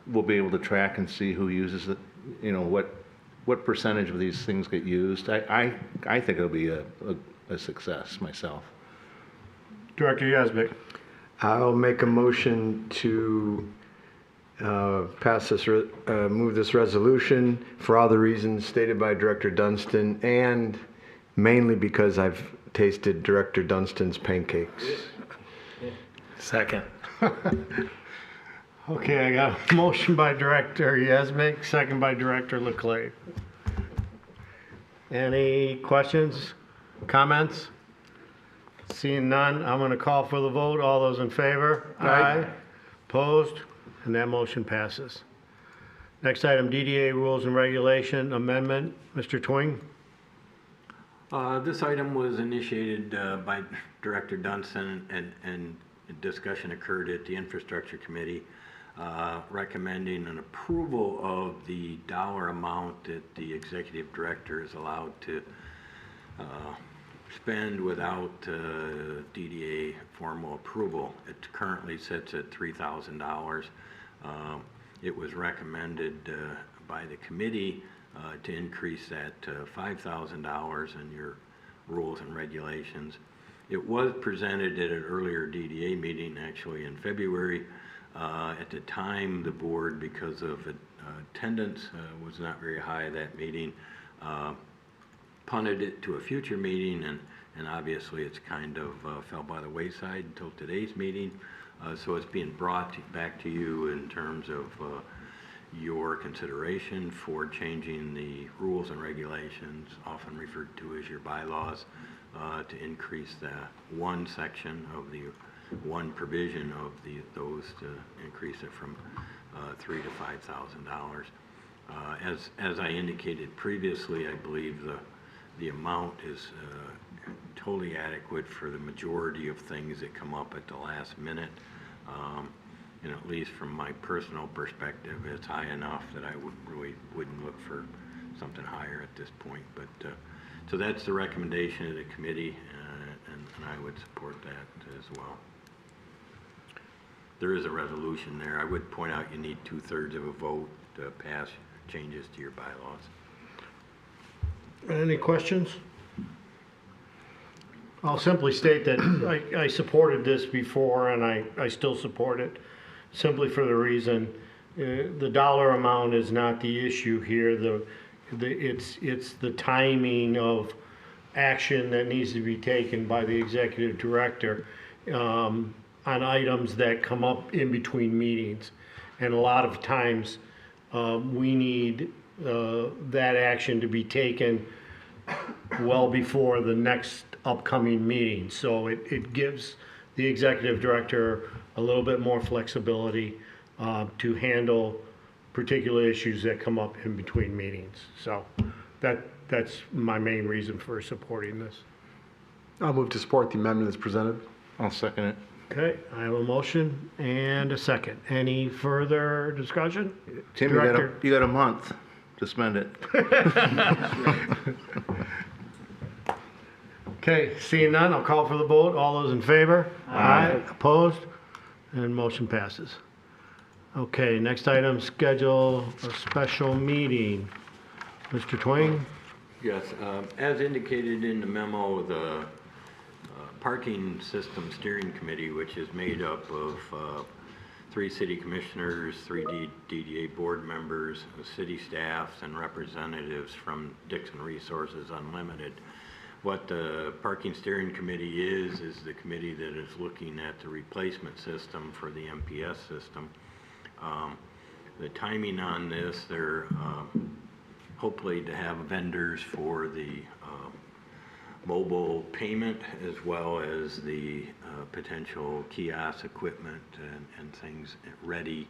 We'll be able to track and see who uses it, what percentage of these things get used. I think it'll be a success myself. Director Yazbek. I'll make a motion to move this resolution for all the reasons stated by Director Dunstan, and mainly because I've tasted Director Dunstan's pancakes. Second. Okay, I got a motion by Director Yazbek, second by Director Leclerc. Any questions, comments? Seeing none, I'm going to call for the vote. All those in favor? Aye. Opposed? And that motion passes. Next item, DDA Rules and Regulation Amendment. Mr. Twing? This item was initiated by Director Dunstan, and discussion occurred at the Infrastructure Committee recommending an approval of the dollar amount that the Executive Director is allowed to spend without DDA formal approval. It currently sits at $3,000. It was recommended by the committee to increase that to $5,000 in your rules and regulations. It was presented at an earlier DDA meeting, actually in February. At the time, the board, because of attendance, was not very high at that meeting. Punted it to a future meeting, and obviously it's kind of fell by the wayside until today's meeting. So it's being brought back to you in terms of your consideration for changing the rules and regulations, often referred to as your bylaws, to increase the one section of the one provision of those to increase it from $3,000 to $5,000. As I indicated previously, I believe the amount is totally adequate for the majority of things that come up at the last minute. And at least from my personal perspective, it's high enough that I wouldn't look for something higher at this point. But so that's the recommendation of the committee, and I would support that as well. there is a resolution there. I would point out you need 2/3 of a vote to pass changes to your bylaws. Any questions? I'll simply state that I supported this before, and I still support it, simply for the reason, the dollar amount is not the issue here. It's the timing of action that needs to be taken by the executive director on items that come up in between meetings. And a lot of times, we need that action to be taken well before the next upcoming meeting. So it gives the executive director a little bit more flexibility to handle particular issues that come up in between meetings. So that's my main reason for supporting this. I'll move to support the amendment as presented. I'll second it. Okay, I have a motion and a second. Any further discussion? Tim, Director? you got a month to spend it. Okay, seeing none, I'll call for the vote. All those in favor? Aye. Opposed? And motion passes. Okay, next item, schedule a special meeting. Mr. Twain? Yes, as indicated in the memo, the Parking System Steering Committee, which is made up of 3 city commissioners, 3 DDA board members, city staffs, and representatives from Dixon Resources Unlimited. What the Parking Steering Committee is the committee that is looking at the replacement system for the MPS system. The timing on this, they're hopefully to have vendors for the mobile payment as well as the potential kiosk equipment and things ready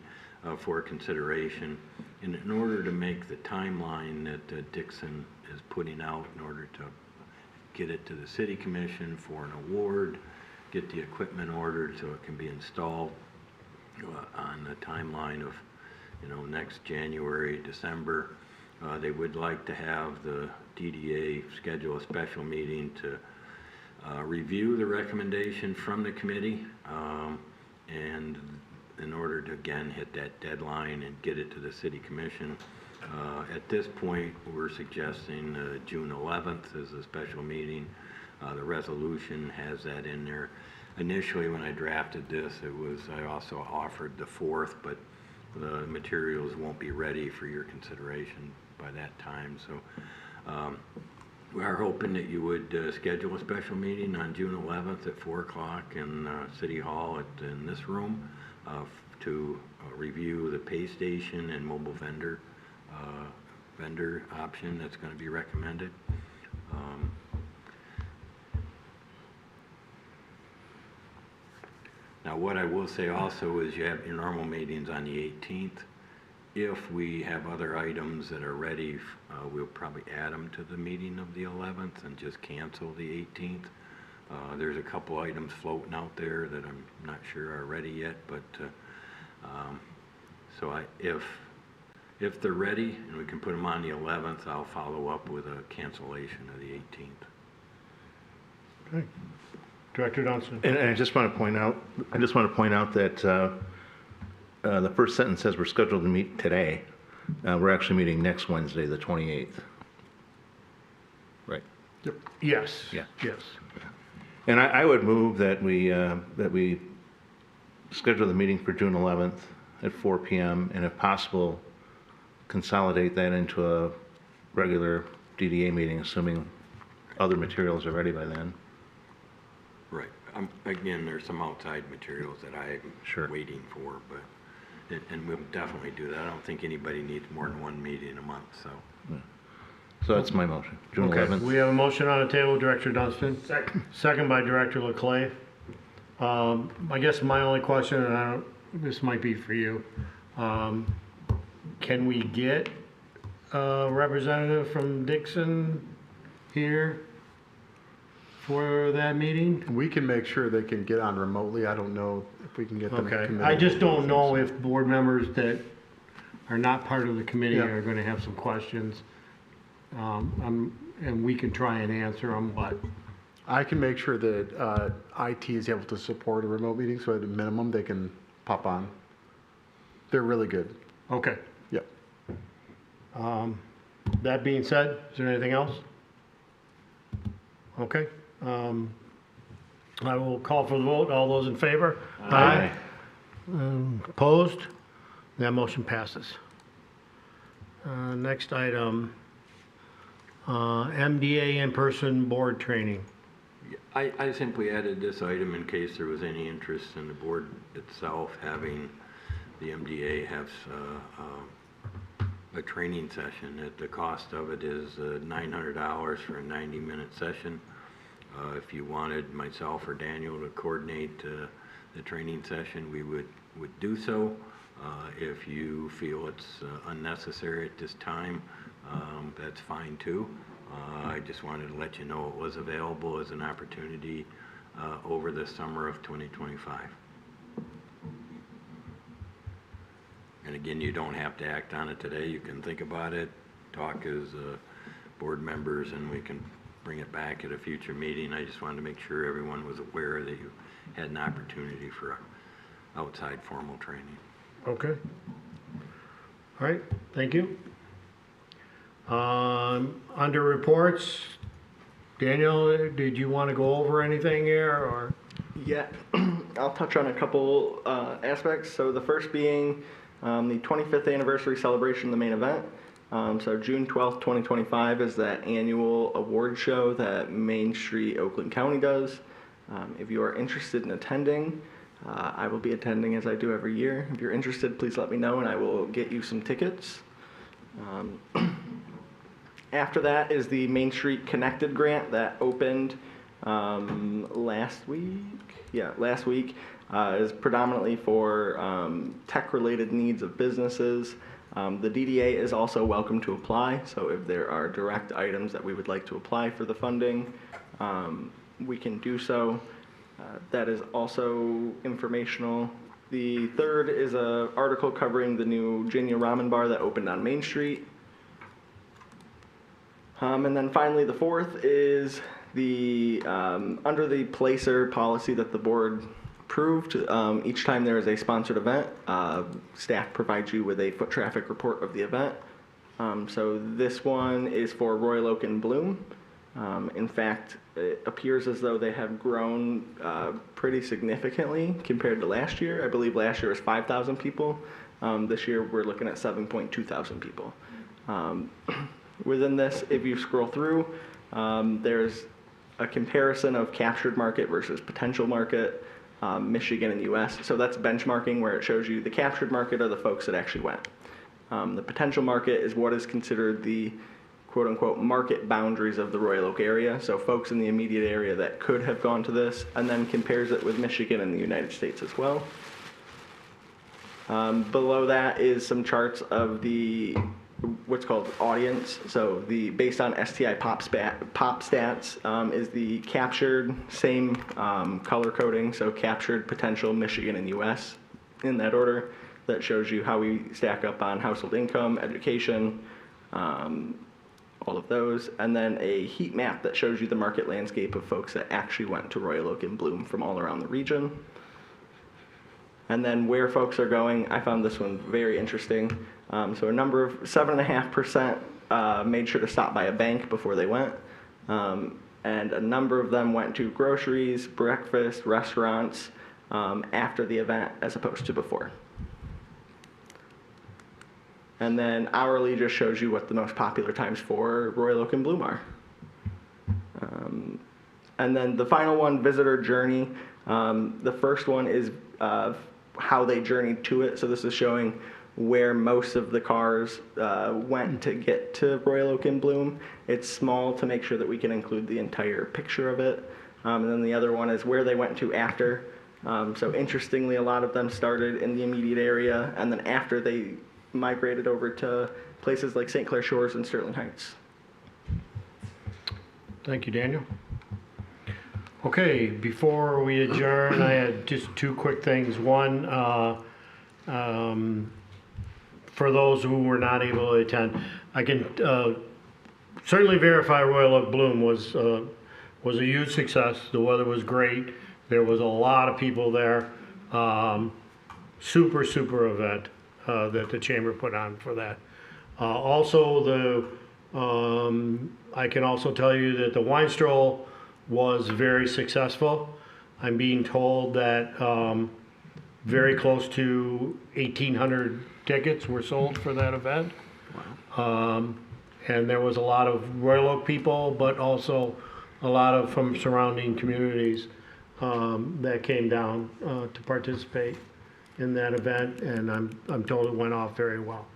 for consideration. And in order to make the timeline that Dixon is putting out in order to get it to the city commission for an award, get the equipment ordered so it can be installed on the timeline of, next January, December. They would like to have the DDA schedule a special meeting to review the recommendation from the committee and in order to again hit that deadline and get it to the city commission. At this point, we're suggesting June 11th as a special meeting. The resolution has that in there. Initially, when I drafted this, I also offered the 4th, but the materials won't be ready for your consideration by that time. So we are hoping that you would schedule a special meeting on June 11th at 4 o'clock in City Hall in this room to review the pay station and mobile vendor option that's going to be recommended. Now, what I will say also is you have your normal meetings on the 18th. If we have other items that are ready, we'll probably add them to the meeting of the 11th and just cancel the 18th. There's a couple items floating out there that I'm not sure are ready yet, but if they're ready and we can put them on the 11th, I'll follow up with a cancellation of the 18th. Okay. Director Dunstan. And I just want to point out, that the first sentence says we're scheduled to meet today. We're actually meeting next Wednesday, the 28th. Right. Yes. Yeah. Yes. And I would move that we schedule the meeting for June 11th at 4 p.m. and if possible, consolidate that into a regular DDA meeting, assuming other materials are ready by then. Right. Again, there's some outside materials that I'm waiting for, but and we'll definitely do that. I don't think anybody needs more than one meeting a month, so. Yeah. So that's my motion, June 11th. We have a motion on the table, Director Dunstan. Second by Director Leclay. I guess my only question, and this might be for you, can we get a representative from Dixon here for that meeting? We can make sure they can get on remotely. I don't know if we can get them. Okay, I just don't know if board members that are not part of the committee are going to have some questions. And we can try and answer them, but. I can make sure that IT is able to support a remote meeting, so at a minimum, they can pop on. They're really good. Okay. Yep. That being said, is there anything else? Okay. I will call for the vote. All those in favor? Aye. Opposed? That motion passes. Next item, MDA in-person board training. I simply added this item in case there was any interest in the board itself having the MDA have a training session. The cost of it is $900 for a 90-minute session. If you wanted myself or Daniel to coordinate the training session, we would do so. If you feel it's unnecessary at this time, that's fine too. I just wanted to let you know it was available as an opportunity over the summer of 2025. And again, you don't have to act on it today. You can think about it, talk as board members, and we can bring it back at a future meeting. I just wanted to make sure everyone was aware that you had an opportunity for outside formal training. Okay. All right, thank you. Under reports, Daniel, did you want to go over anything here, or? Yeah, I'll touch on a couple aspects. So the first being the 25th anniversary celebration, the main event. So June 12th, 2025 is that annual award show that Main Street Oakland County does. If you are interested in attending, I will be attending as I do every year. If you're interested, please let me know and I will get you some tickets. After that is the Main Street Connected grant that opened last week. Yeah, last week. Is predominantly for tech-related needs of businesses. The DDA is also welcome to apply, so if there are direct items that we would like to apply for the funding, we can do so. That is also informational. The third is an article covering the new Jinya Ramen Bar that opened on Main Street. And then finally, the fourth is the under the placer policy that the board approved. Each time there is a sponsored event, staff provides you with a foot traffic report of the event. So this one is for Royal Oak and Bloom. In fact, it appears as though they have grown pretty significantly compared to last year. I believe last year was 5,000 people. This year we're looking at 7.2 thousand people. Within this, if you scroll through, there's a comparison of captured market versus potential market, Michigan and US. So that's benchmarking where it shows you the captured market are the folks that actually went. The potential market is what is considered the quote unquote market boundaries of the Royal Oak area. So folks in the immediate area that could have gone to this, and then compares it with Michigan and the United States as well. Below that is some charts of the what's called audience. So the based on STI pop stats is the captured, same color coding, so captured, potential, Michigan, and US in that order. That shows you how we stack up on household income, education, all of those. And then a heat map that shows you the market landscape of folks that actually went to Royal Oak and Bloom from all around the region. And then where folks are going, I found this one very interesting. So a number of 7.5% made sure to stop by a bank before they went. And a number of them went to groceries, breakfast, restaurants after the event as opposed to before. And then hourly just shows you what the most popular times for Royal Oak and Bloom are. And then the final one, visitor journey. The first one is how they journeyed to it. So this is showing where most of the cars went to get to Royal Oak and Bloom. It's small to make sure that we can include the entire picture of it. And then the other one is where they went to after. So interestingly, a lot of them started in the immediate area, and then after they migrated over to places like St. Clair Shores and Sterling Heights. Thank you, Daniel. Okay, before we adjourn, I had just two quick things. One, for those who were not able to attend, I can certainly verify Royal Oak Bloom was a huge success. The weather was great. There was a lot of people there. super event that the chamber put on for that. Also, I can also tell you that the wine stroll was very successful. I'm being told that very close to 1,800 tickets were sold for that event. And there was a lot of Royal Oak people, but also a lot of from surrounding communities that came down to participate in that event, and I'm told it went off very well.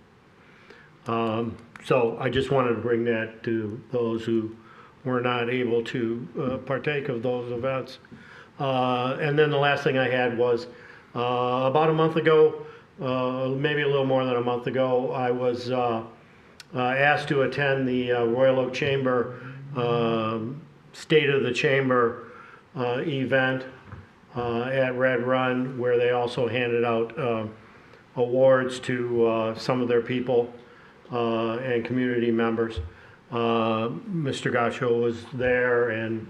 So I just wanted to bring that to those who were not able to partake of those events. And then the last thing I had was about a month ago, maybe a little more than a month ago, I was asked to attend the Royal Oak Chamber State of the Chamber event at Red Run, where they also handed out awards to some of their people and community members. Mr. Gacho was there, and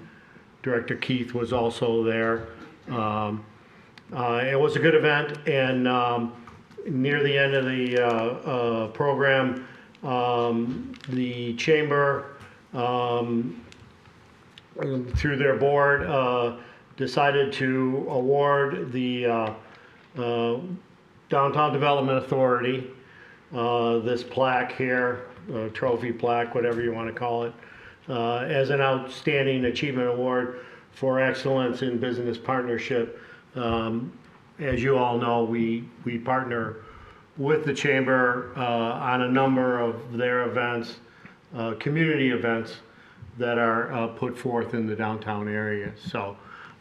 Director Keith was also there. It was a good event, and near the end of the program, the chamber, through their board, decided to award the Downtown Development Authority this plaque here, trophy plaque, whatever you want to call it, as an outstanding achievement award for excellence in business partnership. As you all know, we partner with the chamber on a number of their events, community events that are put forth in the downtown area. So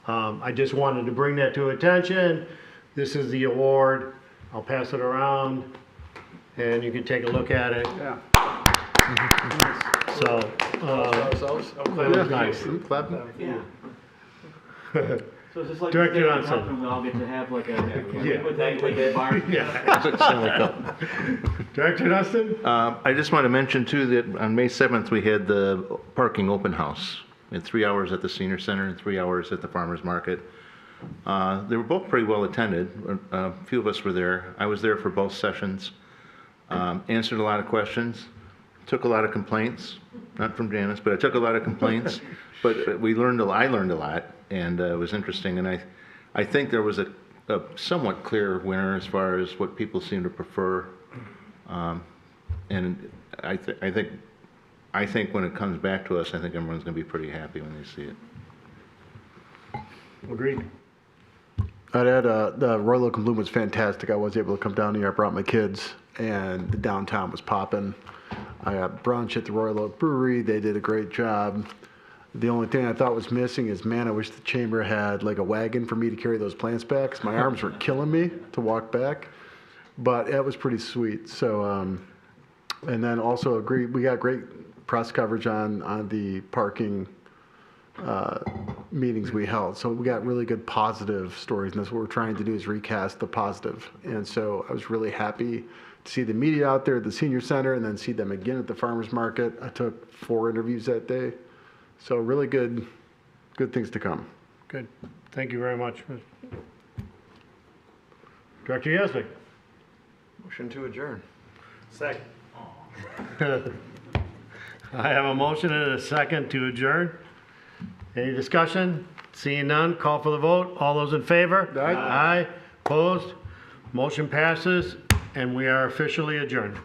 I just wanted to bring that to attention. This is the award. I'll pass it around and you can take a look at it. Yeah. So, that was nice. Clap. Yeah. So is this like Director the Johnson. company, we all get to have like a, Yeah. with that, like a bar? Yeah. Director Dustin? I just want to mention too that on May 7th, we had the parking open house. We had 3 hours at the senior center and 3 hours at the farmer's market. They were both pretty well attended. A few of us were there. I was there for both sessions. Answered a lot of questions. Took a lot of complaints, not from Janice, but I took a lot of complaints. But I learned a lot, and it was interesting. And I think there was a somewhat clear winner as far as what people seem to prefer. And I think when it comes back to us, I think everyone's going to be pretty happy when they see it. Agreed. I'd add, the Royal Oak and Bloom was fantastic. I was able to come down here. I brought my kids, and the downtown was popping. I got brunch at the Royal Oak Brewery. They did a great job. The only thing I thought was missing is, man, I wish the chamber had like a wagon for me to carry those plants back, because my arms were killing me to walk back. But it was pretty sweet. So, and then also we got great press coverage on the parking meetings we held. So we got really good positive stories, and that's what we're trying to do, is recast the positive. And so I was really happy to see the media out there at the senior center, and then see them again at the farmers market. I took 4 interviews that day. So really good things to come. Good. Thank you very much. Director Yasik. Motion to adjourn. Second. I have a motion and a second to adjourn. Any discussion? Seeing none, call for the vote. All those in favor? Aye. Aye. Opposed? Motion passes, and we are officially adjourned.